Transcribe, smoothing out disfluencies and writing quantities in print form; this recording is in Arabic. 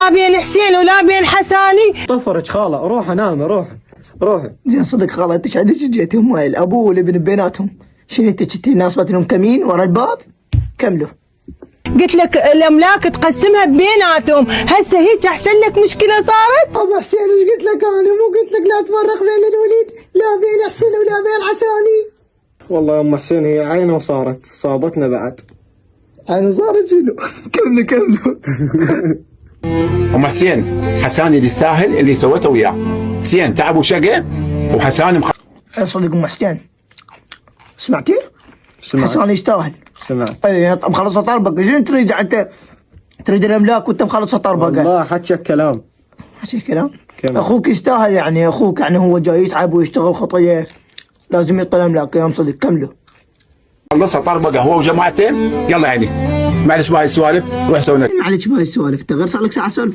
لا بين حسين ولا بين حساني. طفرج خالة، روح نام، روح. زين صدق خالة، انت ايش عندك جيتهم هاي الابو والابن بيناتهم؟ شنو انت كنتي ناصبت لهم كمين ورا الباب؟ كملوا. قلت لك الاملاك تقسمها بيناتهم، هسه هيك احسن لك مشكله صارت. ابو حسين ايش قلت لك انا؟ مو قلت لك لا تفرق بين الوليد، لا بين حسين ولا بين حساني. والله يا ام حسين هي عينه وصارت، صابتنا بعد. عينه صارت شنو؟ كملوا. ام حسين، حساني اللي يستاهل اللي سوته وياه. حسين تعب وشقى، وحسان صدق ام حسين، سمعتي؟ سمعت. حساني يستاهل. سمعت. اي انت مخلص طربك، شنو تريد انت؟ تريد الاملاك وانت مخلص طربك؟ والله حكى كلام. حكي كلام. اخوك يستاهل يعني، اخوك يعني هو جاي يتعب ويشتغل خطيه، لازم يعطي الاملاك يا صدق. كملوا. خلصها طربقه هو وجماعته. يلا يعني معلش بهاي السوالف، روح سوي معلش بهاي السوالف، انت غير صار لك ساعه سالفه.